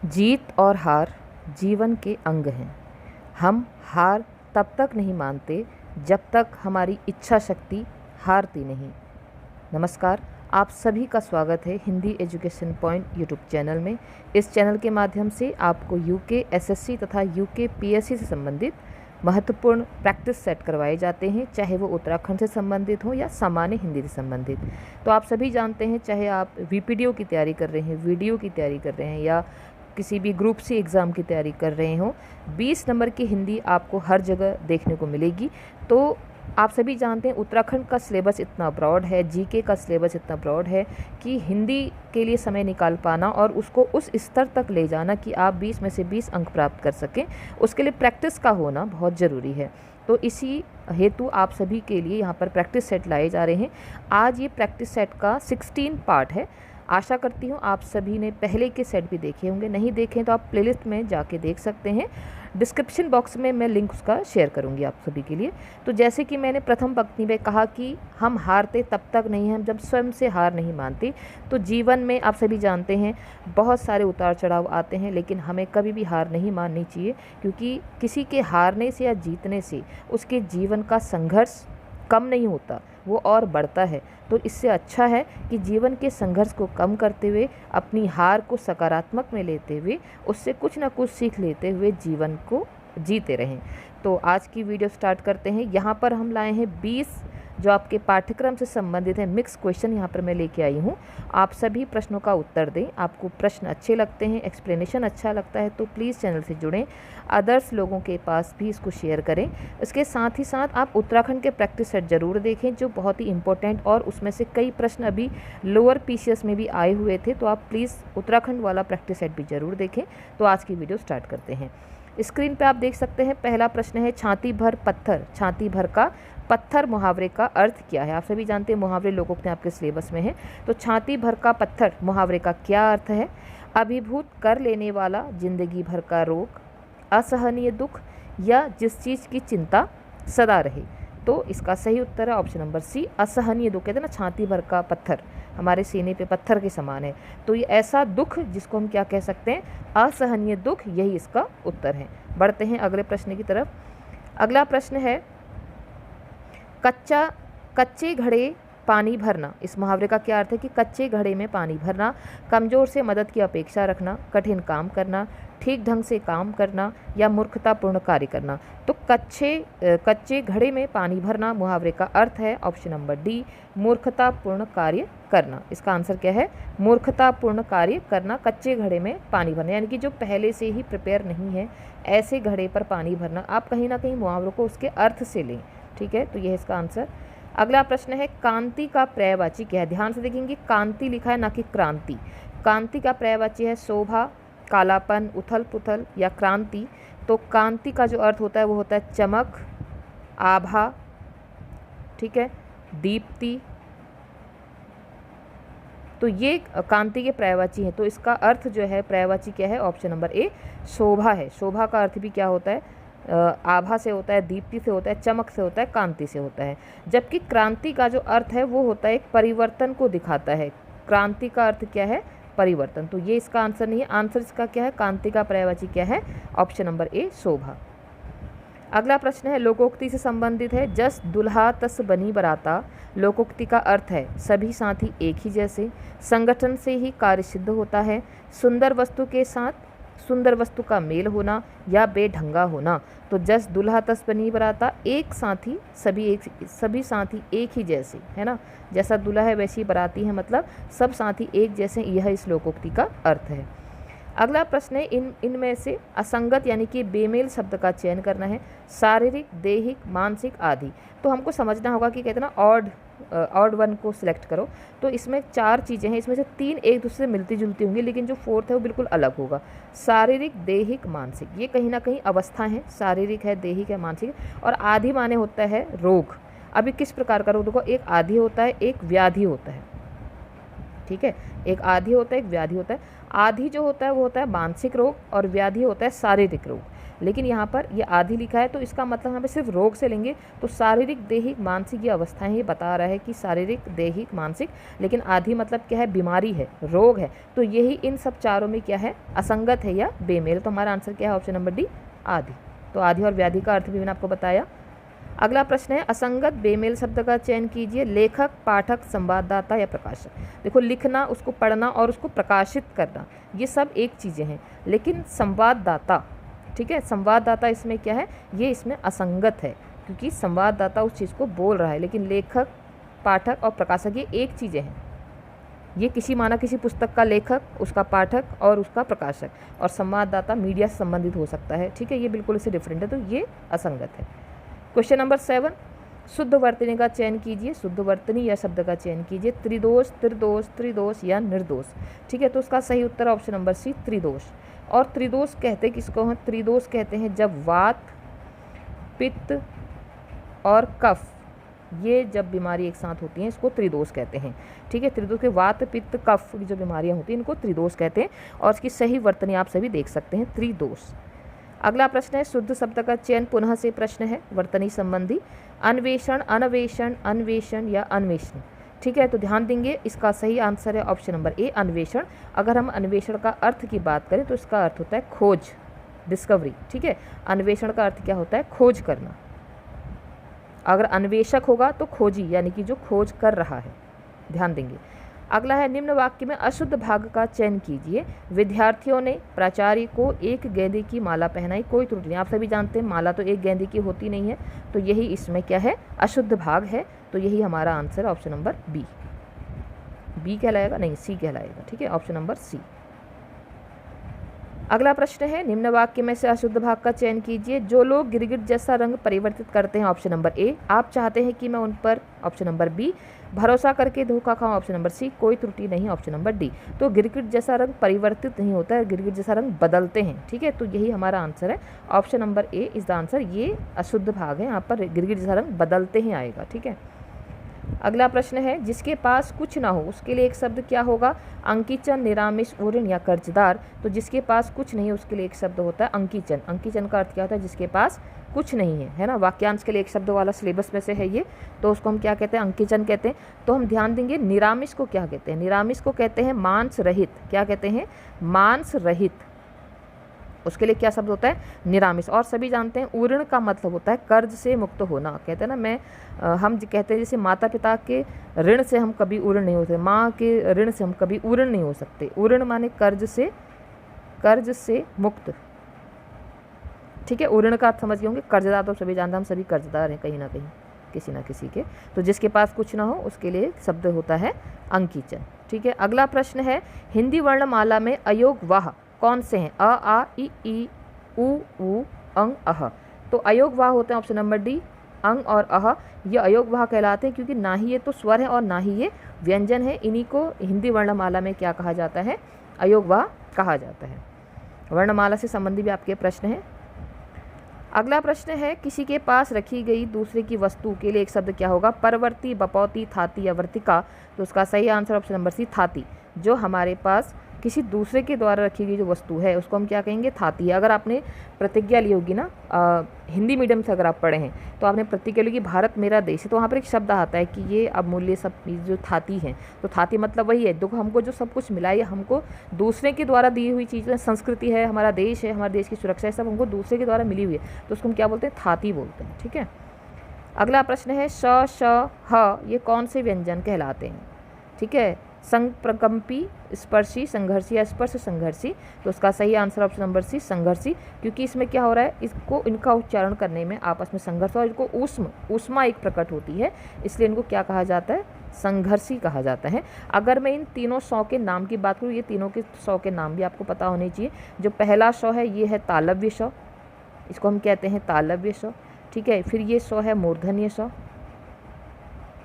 जीत और हार जीवन के अंग हैं। हम हार तब तक नहीं मानते जब तक हमारी इच्छा शक्ति हारती नहीं। नमस्कार, आप सभी का स्वागत है Hindi education point YouTube channel में। इस चैनल के माध्यम से आपको यूके एसएससी तथा यूके पीएससी से संबंधित महत्वपूर्ण प्रैक्टिस सेट करवाए जाते हैं, चाहे वो उत्तराखंड से संबंधित हो या सामान्य हिंदी से संबंधित। तो आप सभी जानते हैं, चाहे आप वीपीडीओ की तैयारी कर रहे हैं, वीडियो की तैयारी कर रहे हैं या किसी भी ग्रुप सी एग्ज़ाम की तैयारी कर रहे हो, 20 नंबर की हिंदी आपको हर जगह देखने को मिलेगी। तो आप सभी जानते हैं उत्तराखंड का सिलेबस इतना ब्रॉड है, जीके का सिलेबस इतना ब्रॉड है कि हिंदी के लिए समय निकाल पाना और उसको उस स्तर तक ले जाना कि आप 20 में से 20 अंक प्राप्त कर सकें, उसके लिए प्रैक्टिस का होना बहुत ज़रूरी है। तो इसी हेतु आप सभी के लिए यहाँ पर प्रैक्टिस सेट लाए जा रहे हैं। आज ये प्रैक्टिस सेट का 16 पार्ट है। आशा करती हूँ आप सभी ने पहले के सेट भी देखे होंगे, नहीं देखें तो आप प्लेलिस्ट में जाके देख सकते हैं। डिस्क्रिप्शन बॉक्स में मैं लिंक उसका शेयर करूँगी आप सभी के लिए। तो जैसे कि मैंने प्रथम पंक्ति में कहा कि हम हारते तब तक नहीं हैं जब स्वयं से हार नहीं मानते। तो जीवन में आप सभी जानते हैं बहुत सारे उतार चढ़ाव आते हैं, लेकिन हमें कभी भी हार नहीं माननी चाहिए, क्योंकि किसी के हारने से या जीतने से उसके जीवन का संघर्ष कम नहीं होता, वो और बढ़ता है। तो इससे अच्छा है कि जीवन के संघर्ष को कम करते हुए, अपनी हार को सकारात्मक में लेते हुए, उससे कुछ ना कुछ सीख लेते हुए जीवन को जीते रहें। तो आज की वीडियो स्टार्ट करते हैं। यहाँ पर हम लाए हैं 20 जो आपके पाठ्यक्रम से संबंधित है मिक्स क्वेश्चन यहाँ पर मैं लेके आई हूँ। आप सभी प्रश्नों का उत्तर दें। आपको प्रश्न अच्छे लगते हैं, एक्सप्लेनेशन अच्छा लगता है तो प्लीज़ चैनल से जुड़ें, अदर्स लोगों के पास भी इसको शेयर करें। इसके साथ ही साथ आप उत्तराखंड के प्रैक्टिस सेट ज़रूर देखें, जो बहुत ही इंपॉर्टेंट, और उसमें से कई प्रश्न अभी लोअर पीसीएस में भी आए हुए थे, तो आप प्लीज़ उत्तराखंड वाला प्रैक्टिस सेट भी ज़रूर देखें। तो आज की वीडियो स्टार्ट करते हैं। स्क्रीन पे आप देख सकते हैं, पहला प्रश्न है छाती भर पत्थर। छाती भर का पत्थर मुहावरे का अर्थ क्या है? आप सभी जानते हैं मुहावरे लोकोक्ति आपके सिलेबस में है। तो छाती भर का पत्थर मुहावरे का क्या अर्थ है? अभिभूत कर लेने वाला जिंदगी भर का रोग, असहनीय दुख, या जिस चीज़ की चिंता सदा रहे। तो इसका सही उत्तर है ऑप्शन नंबर सी, असहनीय दुख। कहते हैं ना, छाती भर का पत्थर हमारे सीने पे पत्थर के समान है, तो ये ऐसा दुख जिसको हम क्या कह सकते हैं, असहनीय दुख, यही इसका उत्तर है। बढ़ते हैं अगले प्रश्न की तरफ। अगला प्रश्न है कच्चे घड़े पानी भरना। इस मुहावरे का क्या अर्थ है कि कच्चे घड़े में पानी भरना, कमज़ोर से मदद की अपेक्षा रखना, कठिन काम करना, ठीक ढंग से काम करना, या मूर्खतापूर्ण कार्य करना। तो कच्चे घड़े में पानी भरना मुहावरे का अर्थ है ऑप्शन नंबर डी, मूर्खतापूर्ण कार्य करना। इसका आंसर क्या है? मूर्खतापूर्ण कार्य करना, कच्चे घड़े में पानी भरना, यानी कि जो पहले से ही प्रिपेयर नहीं है ऐसे घड़े पर पानी भरना। आप कहीं ना कहीं मुहावरों को उसके अर्थ से लें, ठीक है। तो यह है इसका आंसर। अगला प्रश्न है कांति का पर्यायवाची क्या है? ध्यान से देखेंगे, कांति लिखा है ना कि क्रांति। कांति का पर्यायवाची है शोभा, कालापन, उथल पुथल, या क्रांति। तो कांति का जो अर्थ होता है वो होता है चमक, आभा, ठीक है, दीप्ति। तो ये कांति के पर्यायवाची है। तो इसका अर्थ जो है पर्यायवाची क्या है? ऑप्शन नंबर ए, शोभा है। शोभा का अर्थ भी क्या होता है? आभा से होता है, दीप्ति से होता है, चमक से होता है, कांति से होता है। जबकि क्रांति का जो अर्थ है वो होता है एक परिवर्तन को दिखाता है। क्रांति का अर्थ क्या है? परिवर्तन। तो ये इसका आंसर नहीं है। आंसर इसका क्या है? कांति का पर्यायवाची क्या है? ऑप्शन नंबर ए, शोभा। अगला प्रश्न है लोकोक्ति से संबंधित है। जस दुल्हा तस बनी बराता। लोकोक्ति का अर्थ है सभी साथी एक ही जैसे, संगठन से ही कार्य सिद्ध होता है, सुंदर वस्तु के साथ सुंदर वस्तु का मेल होना, या बेढंगा होना। तो जस दुल्हा तस बनी बराता, एक साथी सभी साथी एक ही जैसे, है ना, जैसा दूल्हा है वैसी बाराती है, मतलब सब साथी एक जैसे, यह इस लोकोक्ति का अर्थ है। अगला प्रश्न है इनमें से असंगत यानी कि बेमेल शब्द का चयन करना है। शारीरिक, दैहिक, मानसिक आदि। तो हमको समझना होगा कि कहते हैं ना ऑड वन को सिलेक्ट करो। तो इसमें 4 चीज़ें हैं, इसमें से 3 एक दूसरे से मिलती जुलती होंगी, लेकिन जो 4th है वो बिल्कुल अलग होगा। शारीरिक, दैहिक, मानसिक, ये कहीं ना कहीं अवस्था है। शारीरिक है, दैहिक है, मानसिक है। और आदि माने होता है रोग। अभी किस प्रकार का रोग? देखो, एक आदि होता है, एक व्याधि होता है, ठीक है। एक आदि होता है, एक व्याधि होता है। आदि जो होता है वो होता है मानसिक रोग, और व्याधि होता है शारीरिक रोग। लेकिन यहाँ पर ये आधी लिखा है, तो इसका मतलब यहाँ पे सिर्फ रोग से लेंगे तो शारीरिक, दैहिक, मानसिक ये अवस्थाएं ही बता रहा है कि शारीरिक, दैहिक, मानसिक, लेकिन आधी मतलब क्या है, बीमारी है, रोग है। तो यही इन सब चारों में क्या है, असंगत है या बेमेल। तो हमारा आंसर क्या है, ऑप्शन नंबर डी, आधी। तो आधी और व्याधि का अर्थ भी मैंने आपको बताया। अगला प्रश्न है, असंगत बेमेल शब्द का चयन कीजिए। लेखक, पाठक, संवाददाता या प्रकाशक। देखो, लिखना, उसको पढ़ना और उसको प्रकाशित करना, ये सब एक चीज़ें हैं, लेकिन संवाददाता, ठीक है, संवाददाता इसमें क्या है, ये इसमें असंगत है, क्योंकि संवाददाता उस चीज़ को बोल रहा है, लेकिन लेखक, पाठक और प्रकाशक ये एक चीज़ें हैं। ये किसी माना किसी पुस्तक का लेखक, उसका पाठक और उसका प्रकाशक, और संवाददाता मीडिया से संबंधित हो सकता है, ठीक है, ये बिल्कुल इससे डिफरेंट है, तो ये असंगत है। क्वेश्चन नंबर 7, शुद्ध वर्तनी का चयन कीजिए। शुद्ध वर्तनी या शब्द का चयन कीजिए। त्रिदोष, त्रिदोष, त्रिदोष या निर्दोष, ठीक है, तो उसका सही उत्तर ऑप्शन नंबर सी, त्रिदोष। और त्रिदोष कहते किसको हैं, त्रिदोष कहते हैं जब वात, पित्त और कफ, ये जब बीमारी एक साथ होती हैं इसको त्रिदोष कहते हैं, ठीक है। त्रिदोष के वात, पित्त, कफ की जो बीमारियां होती हैं इनको त्रिदोष कहते हैं, और इसकी सही वर्तनी आप सभी देख सकते हैं, त्रिदोष। अगला प्रश्न है, शुद्ध शब्द का चयन। पुनः से प्रश्न है वर्तनी संबंधी। अन्वेषण, अनवेषण, अन्वेषण या अन्वेषण, ठीक है, तो ध्यान देंगे, इसका सही आंसर है ऑप्शन नंबर ए, अन्वेषण। अगर हम अन्वेषण का अर्थ की बात करें तो इसका अर्थ होता है खोज, डिस्कवरी, ठीक है। अन्वेषण का अर्थ क्या होता है, खोज करना। अगर अन्वेषक होगा तो खोजी, यानी कि जो खोज कर रहा है, ध्यान देंगे। अगला है, निम्न वाक्य में अशुद्ध भाग का चयन कीजिए। विद्यार्थियों ने प्राचार्य को एक गेंदे की माला पहनाई, कोई त्रुटि नहीं। आप सभी जानते हैं माला तो एक गेंदे की होती नहीं है, तो यही इसमें क्या है, अशुद्ध भाग है, तो यही हमारा आंसर है ऑप्शन नंबर बी। बी कहलाएगा, नहीं सी कहलाएगा, ठीक है, ऑप्शन नंबर सी। अगला प्रश्न है, निम्न वाक्य में से अशुद्ध भाग का चयन कीजिए। जो लोग गिरगिट जैसा रंग परिवर्तित करते हैं, ऑप्शन नंबर ए। आप चाहते हैं कि मैं उन पर, ऑप्शन नंबर बी। भरोसा करके धोखा खाऊं, ऑप्शन नंबर सी। कोई त्रुटि नहीं, ऑप्शन नंबर डी। तो गिरगिट जैसा रंग परिवर्तित नहीं होता है, गिरगिट जैसा रंग बदलते हैं, ठीक है, तो यही हमारा आंसर है, option number A is the answer. ये अशुद्ध भाग है, यहाँ पर गिरगिट जैसा रंग बदलते ही आएगा, ठीक है। अगला प्रश्न है, जिसके पास कुछ ना हो उसके लिए एक शब्द क्या होगा, अंकीचन, निरामिष, ऊर्ण या कर्जदार। तो जिसके पास कुछ नहीं उसके लिए एक शब्द होता है अंकीचन। अंकीचन का अर्थ क्या होता है, जिसके पास कुछ नहीं है, है ना। वाक्यांश के लिए एक शब्द वाला सिलेबस में से है ये, तो उसको हम क्या कहते हैं, अंकीचन कहते हैं। तो हम ध्यान देंगे, निरामिष को क्या कहते हैं, निरामिष को कहते हैं मांस रहित। क्या कहते हैं, मांस रहित, उसके लिए क्या शब्द होता है, निरामिष। और सभी जानते हैं ऊर्ण का मतलब होता है कर्ज से मुक्त होना। कहते हैं ना, हम कहते हैं जैसे माता पिता के ऋण से हम कभी ऊर्ण नहीं होते, माँ के ऋण से हम कभी ऊर्ण नहीं हो सकते। ऊर्ण माने कर्ज से मुक्त, ठीक है। ऊर्ण का अर्थ समझ गए होंगे, कर्जदार तो सभी जानते हैं, हम सभी कर्जदार हैं कहीं ना कहीं, किसी ना किसी के। तो जिसके पास कुछ ना हो उसके लिए शब्द होता है अंकीचन, ठीक है। अगला प्रश्न है, हिंदी वर्णमाला में अयोग वाह कौन से हैं, अ, आ, ई, उ, अंग, अह। तो अयोग वाह होते हैं ऑप्शन नंबर डी, अंग और अह। ये अयोग वाह कहलाते हैं क्योंकि ना ही ये तो स्वर है और ना ही ये व्यंजन है। इन्हीं को हिंदी वर्णमाला में क्या कहा जाता है, अयोग वाह कहा जाता है। वर्णमाला से संबंधी भी आपके प्रश्न हैं। अगला प्रश्न है, किसी के पास रखी गई दूसरे की वस्तु के लिए एक शब्द क्या होगा, परवर्ती, बपौती, थाती या वर्तिका। तो उसका सही आंसर ऑप्शन नंबर सी, थाती। जो हमारे पास किसी दूसरे के द्वारा रखी गई जो वस्तु है उसको हम क्या कहेंगे, थाती है। अगर आपने प्रतिज्ञा ली होगी ना, हिंदी मीडियम से अगर आप पढ़े हैं तो आपने प्रतिज्ञा ली कि भारत मेरा देश है, तो वहाँ पर एक शब्द आता है कि ये अमूल्य सब जो थाती हैं। तो थाती मतलब वही है, देखो हमको जो सब कुछ मिला है हमको दूसरे के द्वारा दी हुई चीज़ें, संस्कृति है, हमारा देश है, हमारे देश की सुरक्षा है, सब हमको दूसरे के द्वारा मिली हुई है, तो उसको हम क्या बोलते हैं, थाती बोलते हैं, ठीक है। अगला प्रश्न है, श, श, ह ये कौन से व्यंजन कहलाते हैं, ठीक है। संप्रकंपी, स्पर्शी, संघर्षी या स्पर्श संघर्षी। तो उसका सही आंसर ऑप्शन नंबर सी, संघर्षी। क्योंकि इसमें क्या हो रहा है, इसको इनका उच्चारण करने में आपस में संघर्ष और इनको ऊष्मा एक प्रकट होती है, इसलिए इनको क्या कहा जाता है, संघर्षी कहा जाता है। अगर मैं इन तीनों सौ के नाम की बात करूँ, ये तीनों के सौ के नाम भी आपको पता होने चाहिए। जो पहला सौ है ये है तालव्य सौ, इसको हम कहते हैं तालव्य सौ, ठीक है। फिर ये सौ है मूर्धन्य सौ,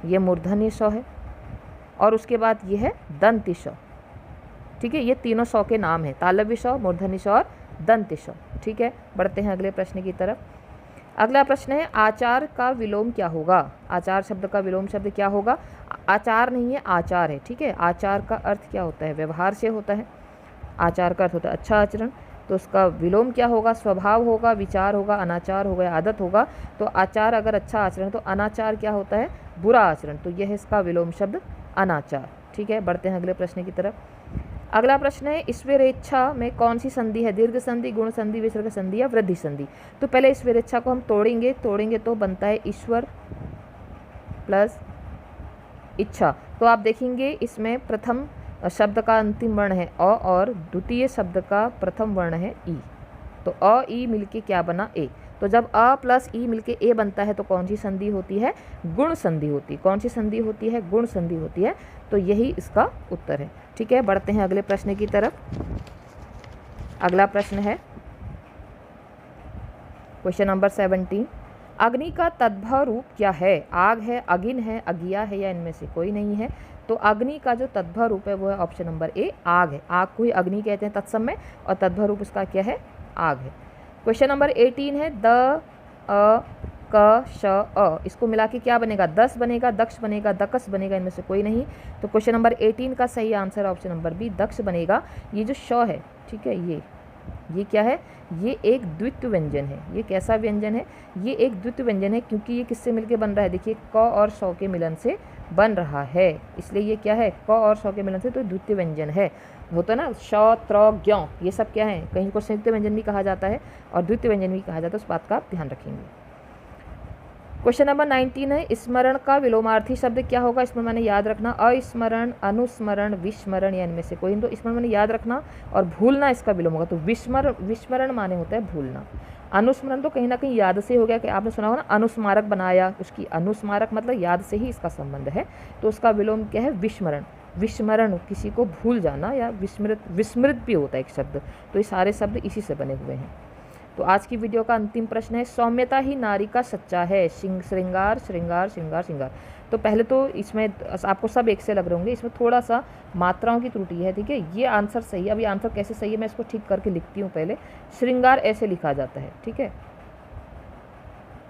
ये मूर्धन्य सौ है, और उसके बाद ये है दंत्य सौ, ठीक है। ये तीनों सौ के नाम हैं, तालव्य सौ, मूर्धन्य सौ और दंत्य सौ, ठीक है। बढ़ते हैं अगले प्रश्न की तरफ। अगला प्रश्न है, आचार का विलोम क्या होगा, आचार शब्द का विलोम शब्द क्या होगा, आचार नहीं है आचार है, ठीक है। आचार का अर्थ क्या होता है, व्यवहार से होता है। आचार का अर्थ होता है अच्छा आचरण। तो उसका विलोम क्या होगा? स्वभाव होगा, विचार होगा, अनाचार होगा, आदत होगा। तो आचार अगर अच्छा आचरण, तो अनाचार क्या होता है? बुरा आचरण। तो यह है इसका विलोम शब्द अनाचार। ठीक है, बढ़ते हैं अगले प्रश्न की तरफ। अगला प्रश्न है, ईश्वरेच्छा में कौन सी संधि है? दीर्घ संधि, गुण संधि, विसर्ग संधि या वृद्धि संधि? तो पहले ईश्वरेच्छा को हम तोड़ेंगे तो बनता है ईश्वर प्लस इच्छा। तो आप देखेंगे इसमें प्रथम शब्द का अंतिम वर्ण है अ और द्वितीय शब्द का प्रथम वर्ण है ई। तो अ ई मिलके क्या बना? ए। तो जब अ प्लस ई मिलके ए बनता है तो कौन सी संधि होती है? गुण संधि होती है। कौन सी संधि होती है? गुण संधि होती है। तो यही इसका उत्तर है। ठीक है, बढ़ते हैं अगले प्रश्न की तरफ। अगला प्रश्न है क्वेश्चन नंबर 17। अग्नि का तद्भव रूप क्या है? आग है, अगिन है, अगिया है या इनमें से कोई नहीं है? तो अग्नि का जो तद्भव रूप है वो है ऑप्शन नंबर ए, आग है। आग को ही अग्नि कहते हैं तत्समय, और तद्भव रूप इसका क्या है? आग है। क्वेश्चन नंबर 18 है, द अ क श अ, इसको मिला के क्या बनेगा? दस बनेगा, दक्ष बनेगा, दकस बनेगा, इनमें से कोई नहीं। तो क्वेश्चन नंबर 18 का सही आंसर ऑप्शन नंबर बी, दक्ष बनेगा। ये जो श है, ठीक है, ये क्या है? ये एक द्वित्व व्यंजन है। ये कैसा व्यंजन है? ये एक द्वित्व व्यंजन है, क्योंकि ये किससे मिलके बन रहा है? देखिए, क और श के मिलन से बन रहा है, इसलिए ये क्या है? क और श के मिलन से, तो द्वितीय व्यंजन है। होता है ना श, त्र, ज्ञ, ये सब क्या है? कहीं को संयुक्त व्यंजन भी कहा जाता है और द्वितीय व्यंजन भी कहा जाता है, उस बात का आप ध्यान रखेंगे। क्वेश्चन नंबर 19 है, स्मरण का विलोमार्थी शब्द क्या होगा? इसमें मैंने याद रखना, अस्मरण, अनुस्मरण, विस्मरण या इनमें से कोई। तो इसमें मैंने याद रखना, और भूलना इसका विलोम होगा। तो विस्मरण माने होता है भूलना। अनुस्मरण तो कहीं ना कहीं याद से हो गया, कि आपने सुना होगा ना, अनुस्मारक बनाया, उसकी अनुस्मारक मतलब याद से ही इसका संबंध है। तो उसका विलोम क्या है? विस्मरण। विस्मरण किसी को भूल जाना, या विस्मृत भी होता है एक शब्द। तो ये सारे शब्द इसी से बने हुए हैं। तो आज की वीडियो का अंतिम प्रश्न है, सौम्यता ही नारी का सच्चा है। श्रृंगार, श्रृंगार, श्रृंगार, श्रृंगार। तो पहले तो इसमें आपको सब एक से लग रहे होंगे, इसमें थोड़ा सा मात्राओं की त्रुटि है। ठीक है, ये आंसर सही है। अब ये आंसर कैसे सही है मैं इसको ठीक करके लिखती हूँ। पहले श्रृंगार ऐसे लिखा जाता है, ठीक है,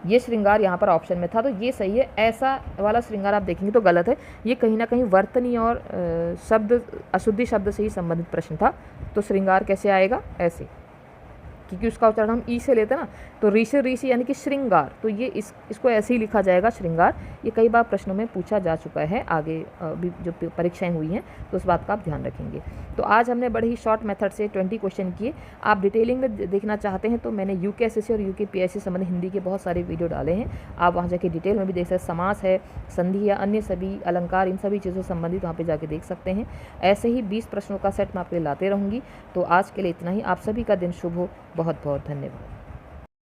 ये श्रृंगार यहाँ पर ऑप्शन में था, तो ये सही है। ऐसा वाला श्रृंगार आप देखेंगे तो गलत है। ये कहीं ना कहीं वर्तनी और शब्द, अशुद्धि शब्द से ही संबंधित प्रश्न था। तो श्रृंगार कैसे आएगा? ऐसे, क्योंकि उसका उच्चारण हम ई से लेते हैं ना। तो ऋषि यानी कि श्रृंगार, तो ये इसको ऐसे ही लिखा जाएगा, श्रृंगार। ये कई बार प्रश्नों में पूछा जा चुका है, आगे भी जो परीक्षाएं हुई हैं, तो उस बात का आप ध्यान रखेंगे। तो आज हमने बड़े ही शॉर्ट मेथड से 20 क्वेश्चन किए। आप डिटेलिंग में देखना चाहते हैं तो मैंने यूकेएसएससी और यूकेपीएससी संबंधी हिंदी के बहुत सारे वीडियो डाले हैं, आप वहाँ जाके डिटेल में भी देख सकते हैं। समास है, संधि या अन्य सभी अलंकार, इन सभी चीज़ों से संबंधित वहाँ पर जाके देख सकते हैं। ऐसे ही 20 प्रश्नों का सेट मैं आपके लिए लाते रहूँगी। तो आज के लिए इतना ही। आप सभी का दिन शुभ हो। बहुत बहुत धन्यवाद।